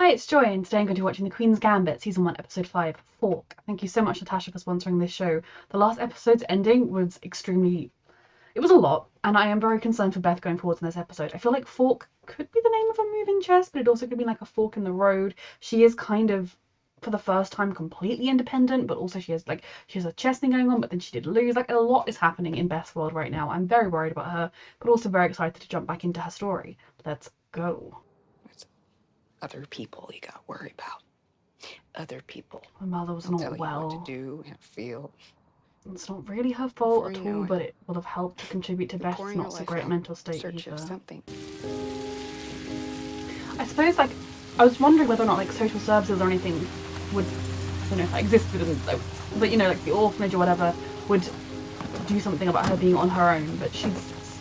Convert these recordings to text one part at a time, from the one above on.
Hi, it's Joy, and today I'm going to be watching The Queen's Gambit, Season 1, Episode 5, Fork. Thank you so much, Natasha, for sponsoring this show. The last episode's ending was it was a lot, and I am very concerned for Beth going forward in this episode. I feel like Fork could be the name of a moving chest, but it also could be like a fork in the road. She is kind of, for the first time, completely independent, but also she has a chess thing going on, but then she did lose. Like, a lot is happening in Beth's world right now. I'm very worried about her, but also very excited to jump back into her story. Let's go. Other people you gotta worry about. Other people. My mother was They'll not tell well. you what to do and feel. It's not really her fault Before at you all, know it, but it will have helped to contribute to Beth's pouring your not so life great out mental in state search of either. something. I suppose, like, I was wondering whether or not, like, social services or anything would, I don't know if that existed, but, you know, like the orphanage or whatever would do something about her being on her own. But she's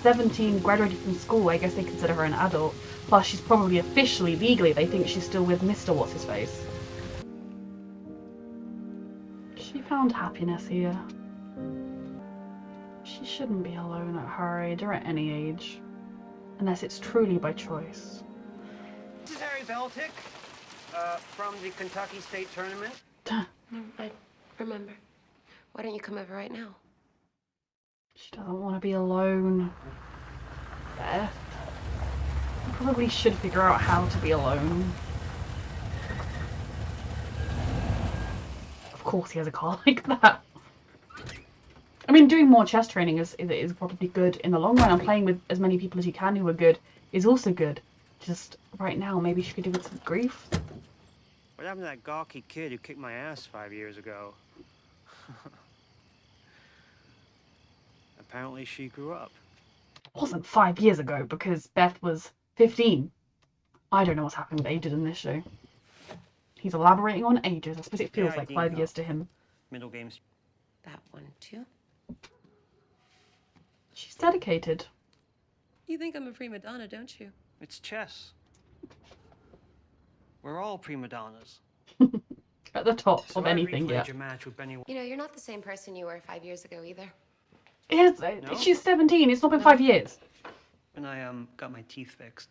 17, graduated from school. I guess they consider her an adult. Plus, she's probably officially, legally, they think she's still with Mr. What's-His-Face. She found happiness here. She shouldn't be alone at her age, or at any age. Unless it's truly by choice. This is Harry Beltic, from the Kentucky State Tournament. I remember. Why don't you come over right now? She doesn't want to be alone. Beth. You probably should figure out how to be alone. Of course he has a car like that. I mean, doing more chess training is probably good in the long run, and playing with as many people as you can who are good is also good. Just right now, maybe she could do with some grief. What happened to that gawky kid who kicked my ass 5 years ago? Apparently she grew up. It wasn't 5 years ago, because Beth was 15. I don't know what's happening with ages in this show. He's elaborating on ages. I suppose it feels like 5 years to him. Middle games. That one, too? She's dedicated. You think I'm a prima donna, don't you? It's chess. We're all prima donnas. At the top So of I've anything, yeah. replayed your match with Benny. You know, you're not the same person you were 5 years ago either. Yes, No? she's 17. It's not been 5 years. When I got my teeth fixed.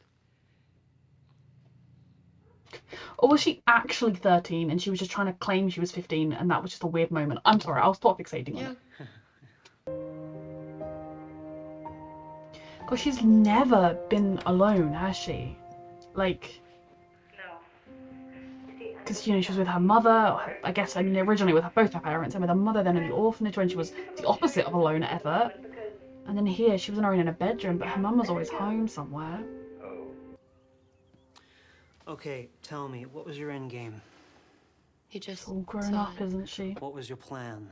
Or was she actually 13 and she was just trying to claim she was 15 and that was just a weird moment? I'm sorry, I'll stop fixating on it. Because she's never been alone, has she? Like... Because, you know, she was with her mother, I guess, I mean, originally with both her parents, and with her mother then in the orphanage when she was the opposite of alone ever. And then here, she was on her own in a bedroom, but her mum was always home somewhere. Okay, tell me, what was your end game? You just She's all grown up, isn't she? What was your plan?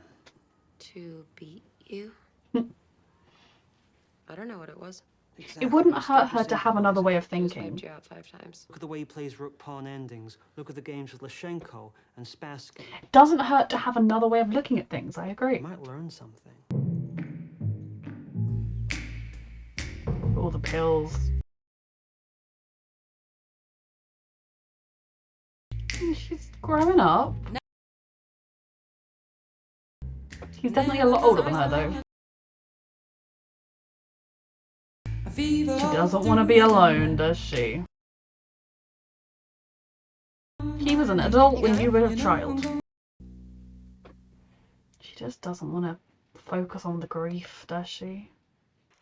to beat you. I don't know what it was. Exactly. It wouldn't You hurt still her just to have another way of I just thinking. wiped you out 5 times. Look at the way he plays rook pawn endings. Look at the games with Lashenko and Spassky. It doesn't hurt to have another way of looking at things, I agree. You might learn something. All the pills. She's growing up. He's definitely a lot older than her, though. She doesn't want to be alone, does she? He was an adult when you were a child. She just doesn't want to focus on the grief, does she?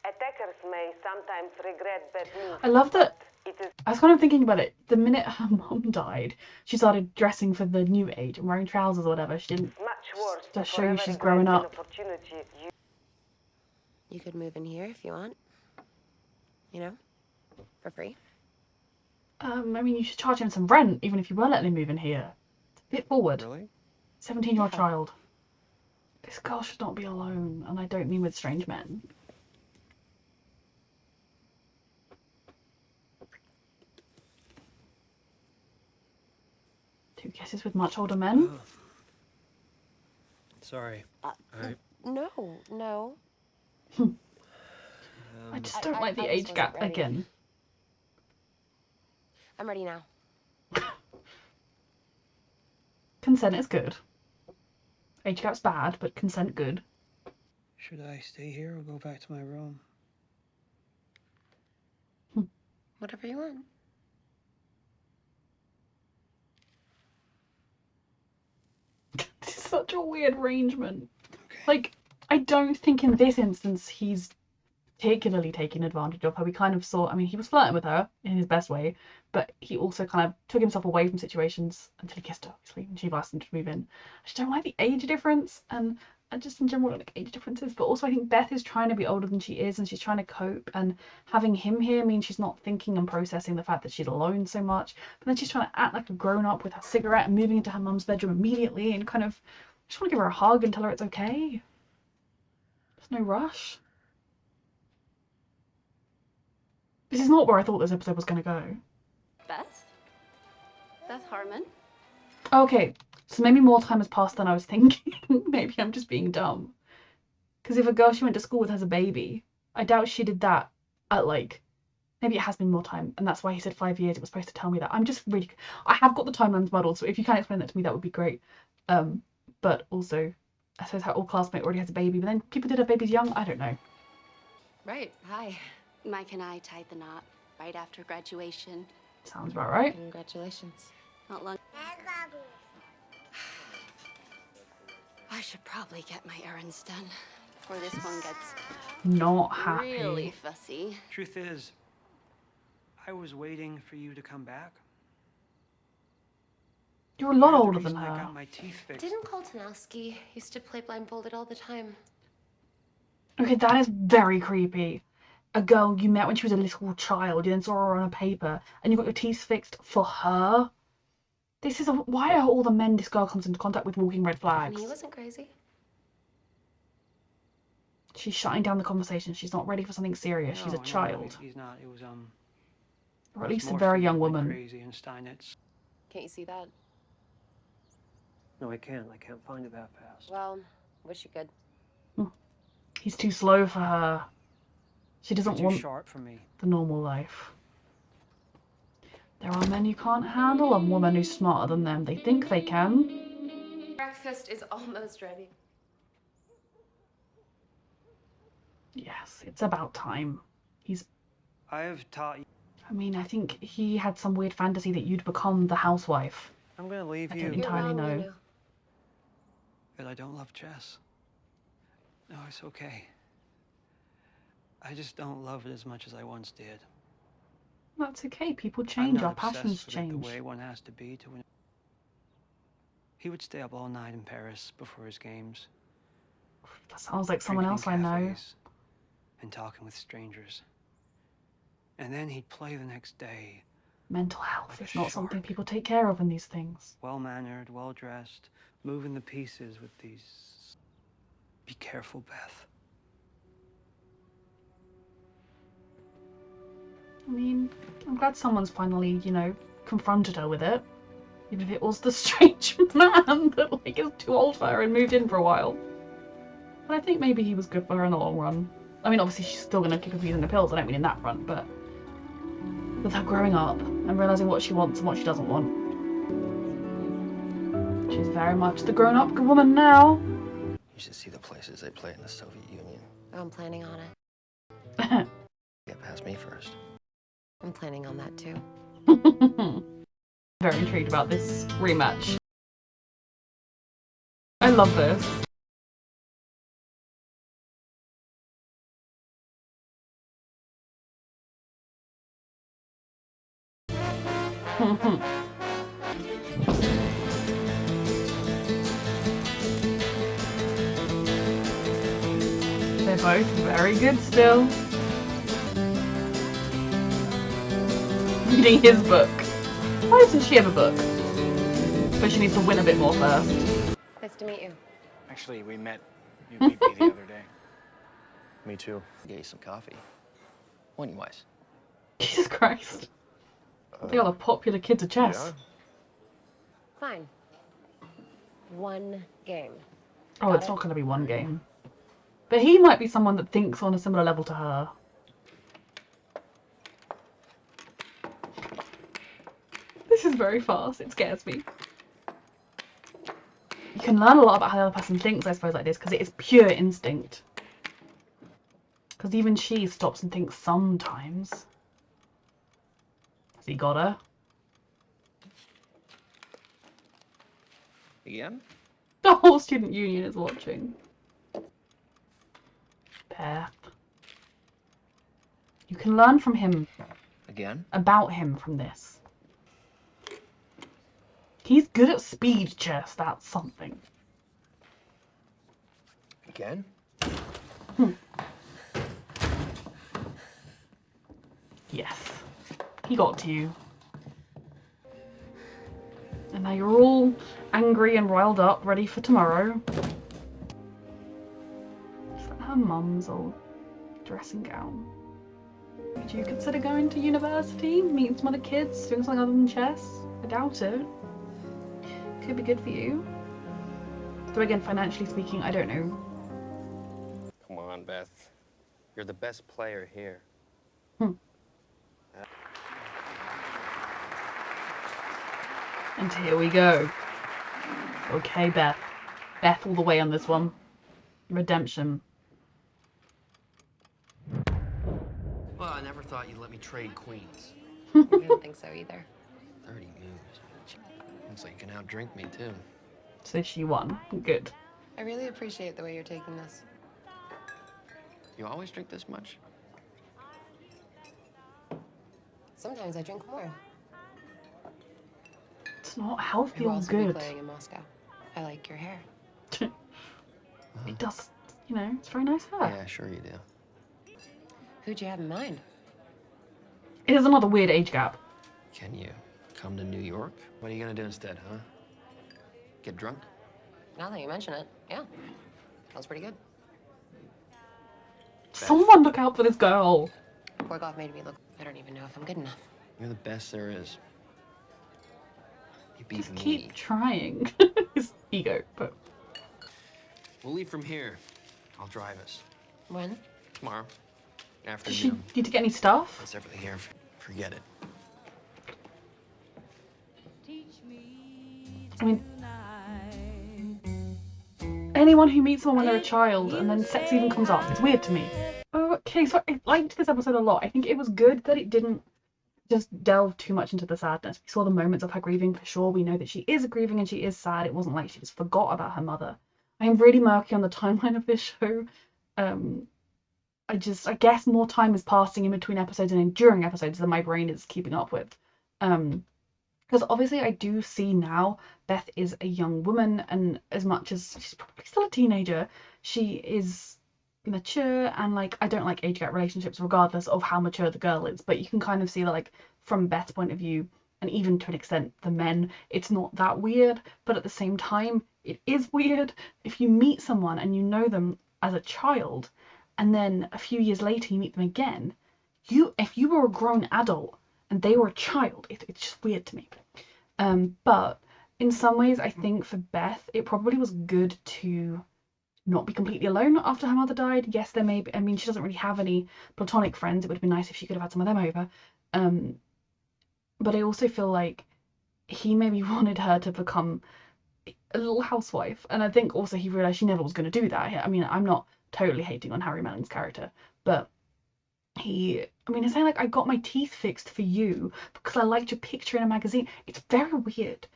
Attackers may sometimes regret bad moves. I love that. It is I was kind of thinking about it. The minute her mum died, she started dressing for the new age and wearing trousers or whatever. She didn't. much worse To to show you forever she's regret growing an up. opportunity You could move in here if you want. You know? For free. I mean, you should charge him some rent, even if you were letting him move in here. It's a bit forward. Really? 17-year-old child. This girl should not be alone, and I don't mean with strange men. Two kisses with much older men? Sorry. No. I just don't I like the just age wasn't gap ready. again. I'm ready now. Consent is good. Age gap's bad, but consent good. Should I stay here or go back to my room? Whatever you want. such a weird arrangement. Okay. Like, I don't think in this instance he's particularly taking advantage of her. We kind of saw, I mean, he was flirting with her in his best way, but he also kind of took himself away from situations until he kissed her, obviously, and she asked him to move in. I just don't like the age difference, and just in general, like age differences, but also I think Beth is trying to be older than she is, and she's trying to cope, and having him here means she's not thinking and processing the fact that she's alone so much, but then she's trying to act like a grown-up with her cigarette and moving into her mum's bedroom immediately, and kind of, I just want to give her a hug and tell her it's okay. There's no rush. This is not where I thought this episode was going to go. Beth? Beth Harmon? Okay, so maybe more time has passed than I was thinking. Maybe I'm just being dumb. Because if a girl she went to school with has a baby, I doubt she did that at like... Maybe it has been more time, and that's why he said 5 years. It was supposed to tell me that. I'm just really... I have got the timelines muddled, so if you can explain that to me, that would be great. But also, I suppose how all classmate already has a baby, but then people did have babies young. I don't know. Right. Hi. Mike and I tied the knot right after graduation. Sounds about right. Congratulations. Not long. I should probably get my errands done before this one gets Not happy. really fussy. Truth is, I was waiting for you to come back. You're a lot You're the older than reason I her. got my teeth fixed. Didn't Koltanowski used to play blindfolded all the time? Okay, that is very creepy. A girl you met when she was a little child, you then saw her on a paper, and you got your teeth fixed for her? This is a... Why are all the men this girl comes into contact with walking red And flags? he wasn't crazy. She's shutting down the conversation. She's not ready for something serious. She's a No, child. he's not. It was Or at least a more very for young you than woman. Crazy and Steinitz. Can't you see that? No, I can't. I can't find it that fast. Well, wish you could. He's too slow for her. She doesn't You're too want sharp for me. the normal life. There are men who can't handle a woman who's smarter than them. They think they can. Breakfast is almost ready. Yes, it's about time. I have taught you. I mean, I think he had some weird fantasy that you'd become the housewife. I'm gonna leave I you. don't entirely You're wrong, know. Luna. That I don't love chess. No, it's okay. I just don't love it as much as I once did. That's okay. People I'm change. not Our passions obsessed with it change. the way one has to be to win. He would stay up all night in Paris before his games. That sounds like someone else drinking I know. cafes and talking with strangers. And then he'd play the next day. Mental health Like is a not something shark. people take care of in these things. Well-mannered, well-dressed, moving the pieces with these... Be careful, Beth. I mean, I'm glad someone's finally, you know, confronted her with it. Even if it was the strange man that, like, is too old for her and moved in for a while. But I think maybe he was good for her in the long run. I mean, obviously she's still gonna keep abusing the pills, I don't mean in that front, but... with her growing up and realising what she wants and what she doesn't want. She's very much the grown-up woman now. You should see the places they play in the Soviet Union. I'm planning on it. Get past me first. I'm planning on that too. Very intrigued about this rematch. I love this. They're both very good still. Reading his book. Why doesn't she have a book? But she needs to win a bit more first. Nice to meet you. Actually, we met UPB the other day. Me too. Get you some coffee. One wise. Jesus Christ. They are the popular kids at chess. Fine. One game. Oh, Got it's it? not going to be one game. But he might be someone that thinks on a similar level to her. This is very fast. It scares me. You can learn a lot about how the other person thinks, I suppose, like this, because it is pure instinct. Because even she stops and thinks sometimes. Has he got her? Again? Oh, whole student union is watching. Beth. You can learn from him. Again? About him from this. He's good at speed chess, that's something. Again? Yes. He got to you. And now you're all angry and riled up, ready for tomorrow. Is that her mum's old dressing gown? Would you consider going to university, meeting some other kids, doing something other than chess? I doubt it. Could be good for you. Though again, financially speaking, I don't know. Come on, Beth. You're the best player here. And here we go. Okay, Beth. Beth all the way on this one. Redemption. Well, I never thought you'd let me trade queens. I don't think so either. 30 moves. Looks like you can outdrink me, too. So she won. Good. I really appreciate the way you're taking this. You always drink this much? Sometimes I drink more. It's not healthy Who or else will be good. playing in Moscow? I like your hair. It does, you know, it's very nice hair. Yeah, sure you do. Who'd you have in mind? It is another weird age gap. Can you come to New York? What are you gonna do instead, huh? Get drunk? Now that you mention it, yeah. Sounds pretty good. Someone look out for this girl. Borgoff made me look... I don't even know if I'm good enough. You're the best there is. You beat Just me. keep trying. His ego, but... We'll leave from here. I'll drive us. When? Tomorrow. Does she Afternoon. need to get any stuff? That's everything here. Forget it. I mean... Anyone who meets someone when they're a child and then sex even comes up, it's weird to me. Okay, so I liked this episode a lot. I think it was good that it didn't just delve too much into the sadness. We saw the moments of her grieving for sure. We know that she is grieving and she is sad. It wasn't like she just forgot about her mother. I am really murky on the timeline of this show. I guess more time is passing in between episodes and during episodes than my brain is keeping up with. Because obviously I do see now Beth is a young woman, and as much as she's probably still a teenager, she is mature, and like I don't like age gap relationships regardless of how mature the girl is, but you can kind of see that like from Beth's point of view, and even to an extent the men, it's not that weird, but at the same time it is weird if you meet someone and you know them as a child and then a few years later you meet them again. If you were a grown adult and they were a child, it's just weird to me. But in some ways I think for Beth it probably was good to not be completely alone after her mother died. Yes, there may be, I mean, she doesn't really have any platonic friends. It would have been nice if she could have had some of them over. But I also feel like he maybe wanted her to become a little housewife. And I think also he realised she never was going to do that. I mean, I'm not totally hating on Harry Mellon's character, but he's saying like, I got my teeth fixed for you because I liked your picture in a magazine. It's very weird.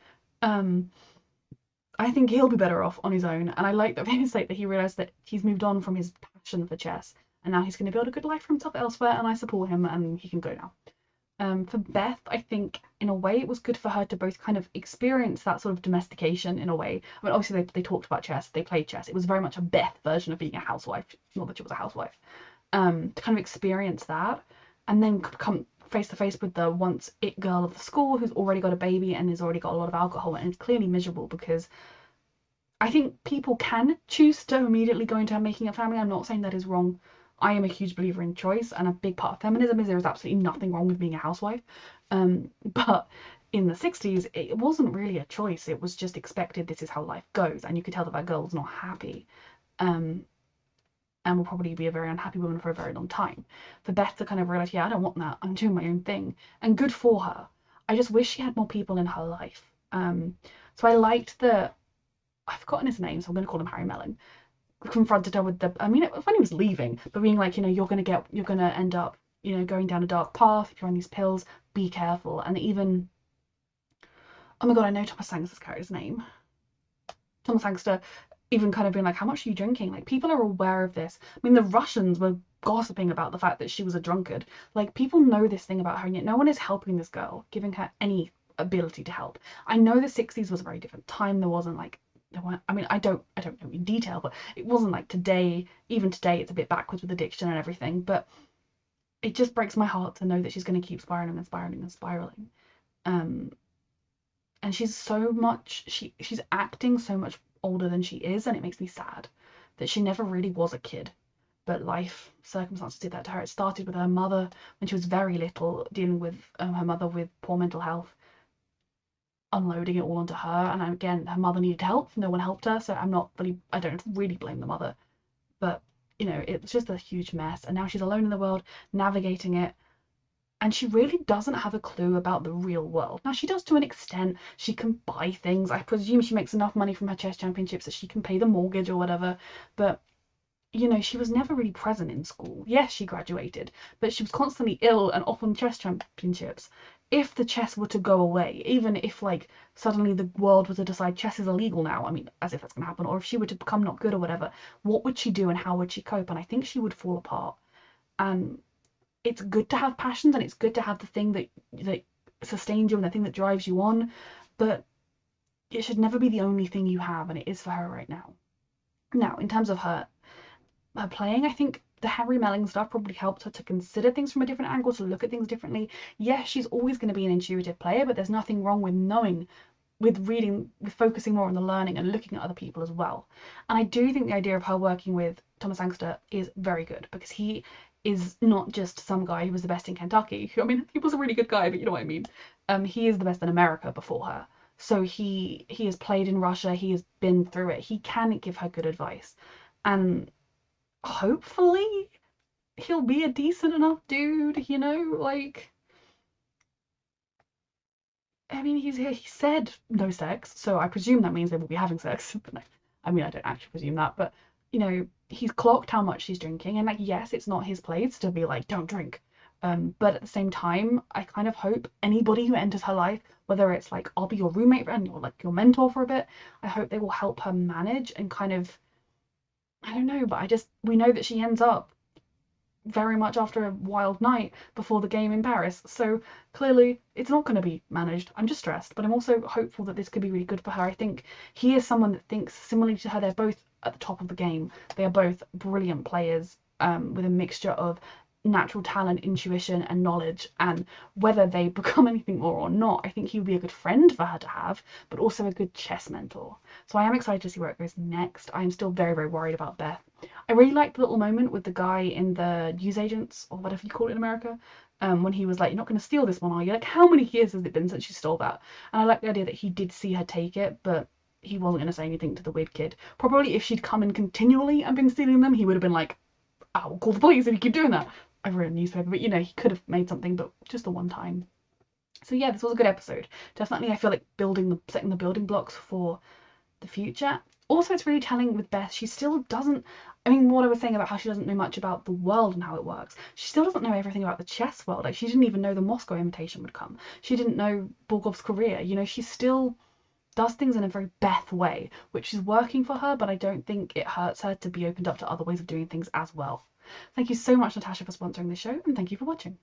I think he'll be better off on his own, and I like that his sake that he realised that he's moved on from his passion for chess, and now he's going to build a good life for himself elsewhere, and I support him, and he can go now. For Beth, I think in a way it was good for her to both kind of experience that sort of domestication in a way. I mean, obviously they talked about chess, they played chess. It was very much a Beth version of being a housewife, not that she was a housewife. To kind of experience that, and then come face to face with the once it girl of the school who's already got a baby and has already got a lot of alcohol and is clearly miserable, because I think people can choose to immediately go into making a family. I'm not saying that is wrong. I am a huge believer in choice, and a big part of feminism is there is absolutely nothing wrong with being a housewife. But in the 60s, it wasn't really a choice. It was just expected. This is how life goes, and you could tell that girl was not happy. And will probably be a very unhappy woman for a very long time. For Beth to kind of realise, yeah, I don't want that, I'm doing my own thing, and good for her. I just wish she had more people in her life. So I liked that, I've forgotten his name, so I'm going to call him Harry Mellon, confronted her with it was when he was leaving, but being like, you're going to end up, going down a dark path if you're on these pills, be careful. And even, oh my god, I know Thomas Sangs' character's name. Thomas Sangster even kind of being like, how much are you drinking? Like, people are aware of this. I mean, the Russians were gossiping about the fact that she was a drunkard. Like, people know this thing about her, and yet no one is helping this girl, giving her any ability to help. I know the 60s was a very different time. There wasn't like, I mean, I don't know in detail, but it wasn't like today. Even today, it's a bit backwards with addiction and everything. But it just breaks my heart to know that she's going to keep spiraling and spiraling and spiraling. And she's so much, she's acting so much older than she is, and it makes me sad that she never really was a kid, but life circumstances did that to her. It started with her mother when she was very little, dealing with her mother with poor mental health, unloading it all onto her. And again, her mother needed help, no one helped her, so I don't really blame the mother, but you know, it's just a huge mess, and now she's alone in the world navigating it. And she really doesn't have a clue about the real world. Now, she does to an extent. She can buy things. I presume she makes enough money from her chess championships that she can pay the mortgage or whatever. But, you know, she was never really present in school. Yes, she graduated, but she was constantly ill and off on chess championships. If the chess were to go away, even if, like, suddenly the world were to decide chess is illegal now, I mean, as if that's going to happen, or if she were to become not good or whatever, what would she do and how would she cope? And I think she would fall apart. And it's good to have passions, and it's good to have the thing that sustains you and the thing that drives you on, but it should never be the only thing you have, and it is for her right now. Now, in terms of her playing, I think the Harry Melling stuff probably helped her to consider things from a different angle, to look at things differently. Yes, she's always going to be an intuitive player, but there's nothing wrong with knowing, with reading, with focusing more on the learning and looking at other people as well. And I do think the idea of her working with Thomas Sangster is very good, because he is not just some guy who was the best in Kentucky. I mean, he was a really good guy, but you know what I mean. He is the best in America before her. So he has played in Russia. He has been through it. He can give her good advice, and hopefully he'll be a decent enough dude. You know, like, I mean, he said no sex, so I presume that means they will be having sex. But no, I mean, I don't actually presume that, but you know, he's clocked how much she's drinking, and like, yes, it's not his place to be like, don't drink. But at the same time, I kind of hope anybody who enters her life, whether it's like, I'll be your roommate and you're like your mentor for a bit, I hope they will help her manage and kind of, I don't know, but we know that she ends up very much after a wild night before the game in Paris. So clearly it's not going to be managed. I'm just stressed, but I'm also hopeful that this could be really good for her. I think he is someone that thinks similarly to her. They're both at the top of the game. They are both brilliant players, with a mixture of natural talent, intuition, and knowledge. And whether they become anything more or not, I think he would be a good friend for her to have, but also a good chess mentor. So I am excited to see where it goes next. I am still very, very worried about Beth. I really liked the little moment with the guy in the newsagents, or whatever you call it in America, when he was like, you're not going to steal this one, are you? Like, how many years has it been since you stole that? And I like the idea that he did see her take it, but he wasn't going to say anything to the weird kid. Probably if she'd come in continually and been stealing them, he would have been like, I'll call the police if you keep doing that. I've read a newspaper, but you know, he could have made something, but just the one time. So yeah, this was a good episode. Definitely, I feel like setting the building blocks for the future. Also, it's really telling with Beth. She still doesn't, I mean, what I was saying about how she doesn't know much about the world and how it works, she still doesn't know everything about the chess world. Like, she didn't even know the Moscow invitation would come. She didn't know Bulgakov's career. You know, she still does things in a very Beth way, which is working for her, but I don't think it hurts her to be opened up to other ways of doing things as well. Thank you so much, Natasha, for sponsoring this show, and thank you for watching.